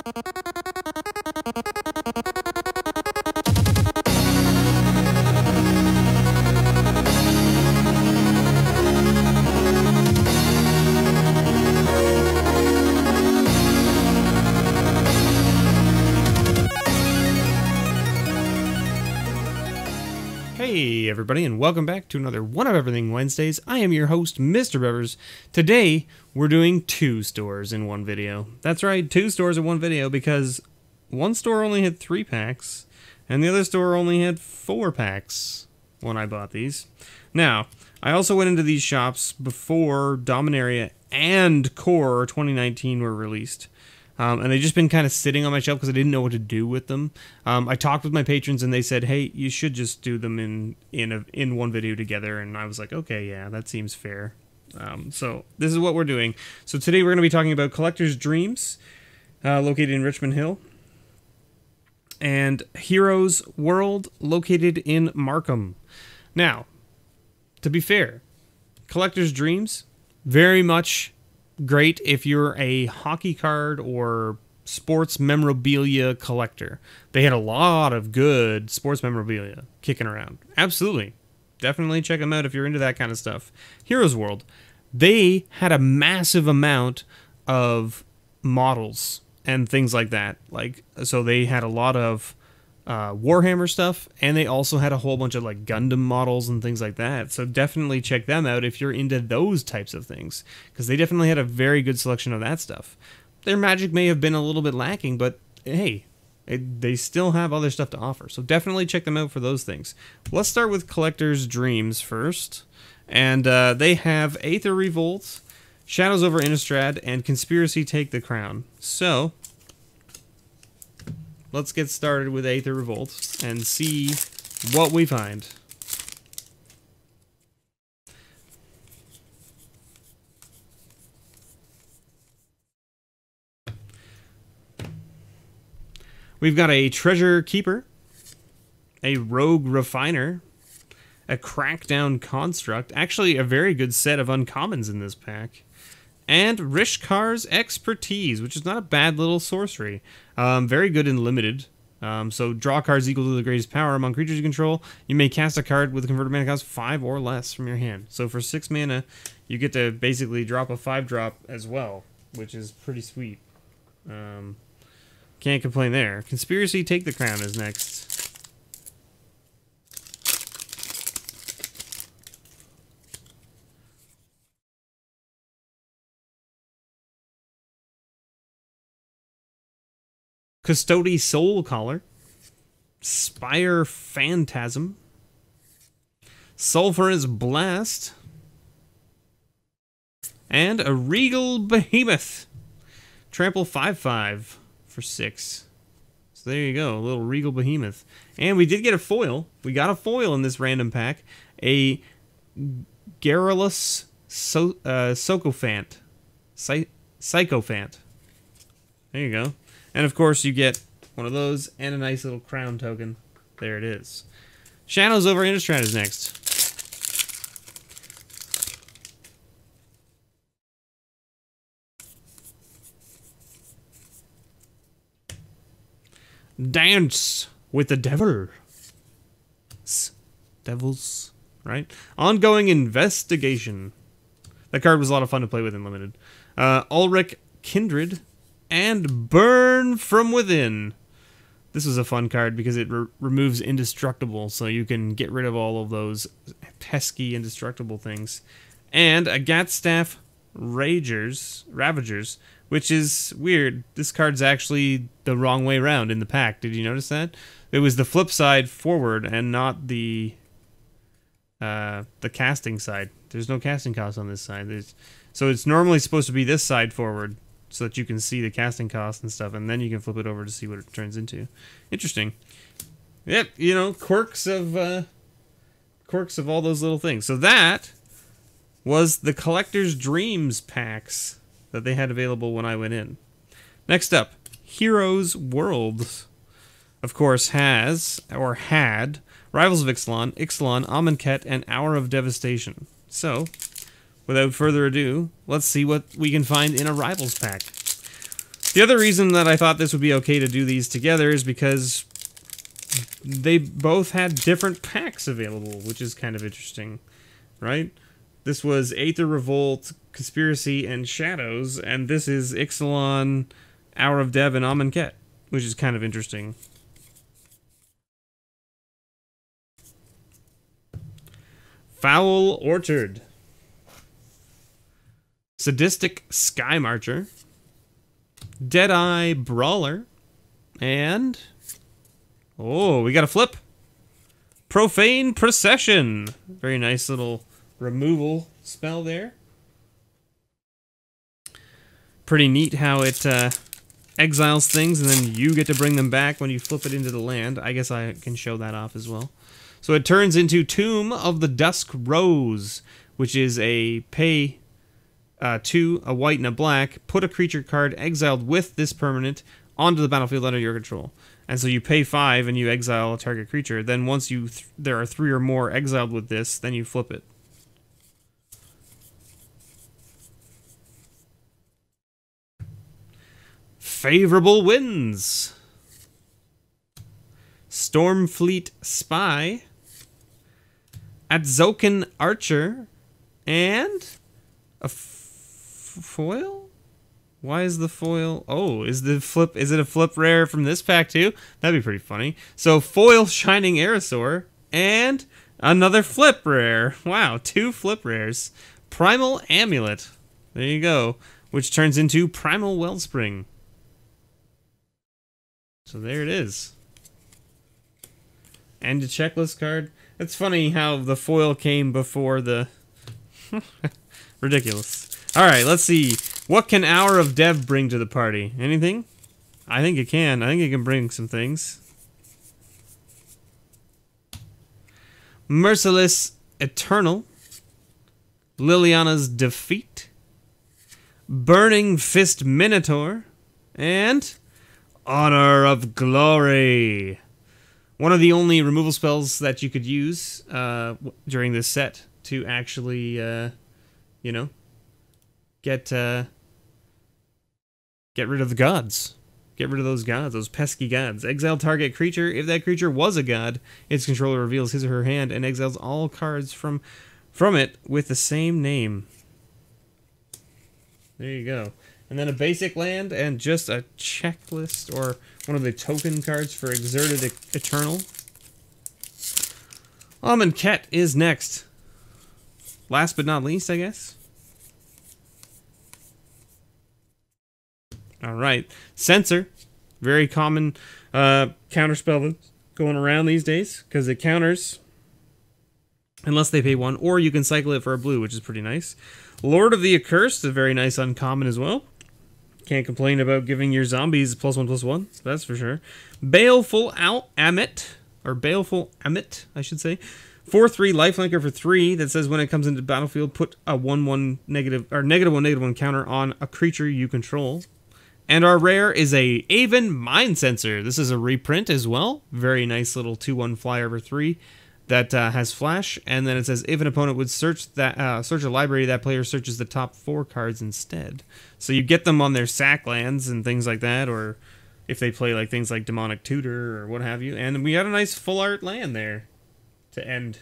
Hey everybody, and welcome back to another One of Everything Wednesdays. I am your host, MrBevers. Today, we're doing 2 stores in one video. That's right, 2 stores in one video, because one store only had 3 packs, and the other store only had 4 packs when I bought these. Now, I also went into these shops before Dominaria and Core 2019 were released. And they've just been kind of sitting on my shelf because I didn't know what to do with them. I talked with my patrons and they said, hey, you should just do them in one video together. And I was like, okay, yeah, that seems fair. So this is what we're doing. So today we're going to be talking about Collector's Dreams, located in Richmond Hill. And Heroes World, located in Markham. Now, to be fair, Collector's Dreams, very much great if you're a hockey card or sports memorabilia collector. They had a lot of good sports memorabilia kicking around. Absolutely. Definitely check them out if you're into that kind of stuff. Heroes World, they had a massive amount of models and things like that. So they had a lot of Warhammer stuff, and they also had a whole bunch of like Gundam models and things like that. So definitely check them out if you're into those types of things, because they definitely had a very good selection of that stuff. Their magic may have been a little bit lacking, but hey, they still have other stuff to offer. So definitely check them out for those things. Let's start with Collector's Dreams first, and they have Aether Revolt, Shadows over Innistrad, and Conspiracy Take the Crown. So let's get started with Aether Revolt and see what we find. We've got a Treasure Keeper, a Rogue Refiner, a Crackdown Construct, actually a very good set of uncommons in this pack, and Rishkar's Expertise, which is not a bad little sorcery. Very good in limited. So draw cards equal to the greatest power among creatures you control. You may cast a card with a converted mana cost 5 or less from your hand. So for 6 mana, you get to basically drop a 5-drop as well, which is pretty sweet. Can't complain there. Conspiracy Take the Crown is next. Custody Soul Collar, Spire Phantasm, Sulphurous Blast, and a Regal Behemoth. Trample 5/5 for 6. So there you go, a little Regal Behemoth. And we did get a foil. We got a foil in this random pack. A Garrulous Sycophant. Sycophant. There you go. And of course you get one of those and a nice little crown token. There it is. Shadows over Innistrad is next. Dance with the Devil. Devils, right? Ongoing Investigation. That card was a lot of fun to play with in Limited. Ulrich Kindred. And Burn from Within. This is a fun card because it removes Indestructible, so you can get rid of all of those pesky Indestructible things. And a Gatstaff Ravagers, which is weird. This card's actually the wrong way around in the pack. Did you notice that? It was the flip side forward and not the casting side. There's no casting cost on this side. So it's normally supposed to be this side forward, so that you can see the casting cost and stuff, and then you can flip it over to see what it turns into. Interesting. Yep, you know, quirks of all those little things. So that was the Collector's Dreams packs that they had available when I went in. Next up, Heroes World, of course, has, or had, Rivals of Ixalan, Amonkhet, and Hour of Devastation. So, without further ado, let's see what we can find in a Rivals pack. The other reason that I thought this would be okay to do these together is because they both had different packs available, which is kind of interesting, right? This was Aether Revolt, Conspiracy, and Shadows, and this is Ixalan, Hour of Dev, and Amonkhet, which is kind of interesting. Foul Orchard, Sadistic Sky Marcher, Deadeye Brawler, and... oh, we got a flip! Profane Procession! Very nice little removal spell there. Pretty neat how it exiles things and then you get to bring them back when you flip it into the land. I guess I can show that off as well. So it turns into Tomb of the Dusk Rose, which is a pay 2, a white and a black, put a creature card exiled with this permanent onto the battlefield under your control. And so you pay 5 and you exile a target creature. Then once you there are 3 or more exiled with this, then you flip it. Favorable Winds, Stormfleet Spy, Atzokan Archer, and a foil? Why is the foil? Oh, is it a flip rare from this pack too? That'd be pretty funny. So foil Shining Aerosaur and another flip rare. Wow, 2 flip rares. Primal Amulet. There you go. Which turns into Primal Wellspring. So there it is. And a checklist card. It's funny how the foil came before the... ridiculous. Alright, let's see. What can Hour of Dev bring to the party? Anything? I think it can. I think it can bring some things. Merciless Eternal. Liliana's Defeat. Burning Fist Minotaur. And... Honor of Glory. One of the only removal spells that you could use during this set to actually, you know, get rid of the gods. Get rid of those gods, those pesky gods. Exile target creature. If that creature was a god, its controller reveals his or her hand and exiles all cards from it with the same name. There you go. And then a basic land and just a checklist or one of the token cards for Exerted Eternal. Amonkhet is next. Last but not least, I guess. Alright. Censor. Very common counterspell that's going around these days because it counters unless they pay 1, or you can cycle it for a blue, which is pretty nice. Lord of the Accursed, a very nice uncommon as well. Can't complain about giving your zombies +1/+1, that's for sure. Baleful Amit, or Baleful Amit, I should say. 4/3 lifelinker for 3 that says when it comes into the battlefield, put a -1/-1 -1/-1 counter on a creature you control. And our rare is a Aven Mind Sensor. This is a reprint as well. Very nice little 2/1 flyer for 3 that has flash. And then it says if an opponent would search a library, that player searches the top 4 cards instead. So you get them on their sack lands and things like that, or if they play like things like Demonic Tutor or what have you. And we got a nice full art land there to end.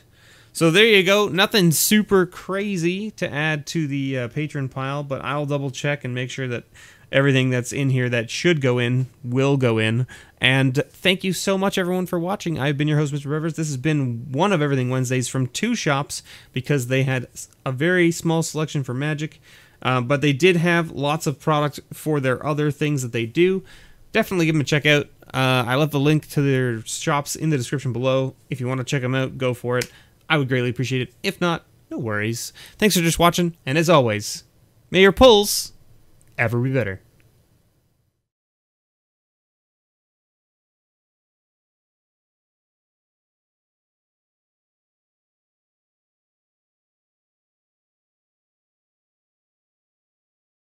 So there you go. Nothing super crazy to add to the patron pile, but I'll double check and make sure that everything that's in here that should go in will go in. And thank you so much, everyone, for watching. I've been your host, MrBevers. This has been one of Everything Wednesdays from 2 shops because they had a very small selection for Magic, but they did have lots of product for their other things that they do. Definitely give them a check out. I left the link to their shops in the description below. If you want to check them out, go for it. I would greatly appreciate it. If not, no worries. Thanks for just watching, and as always, may your pulls ever be better.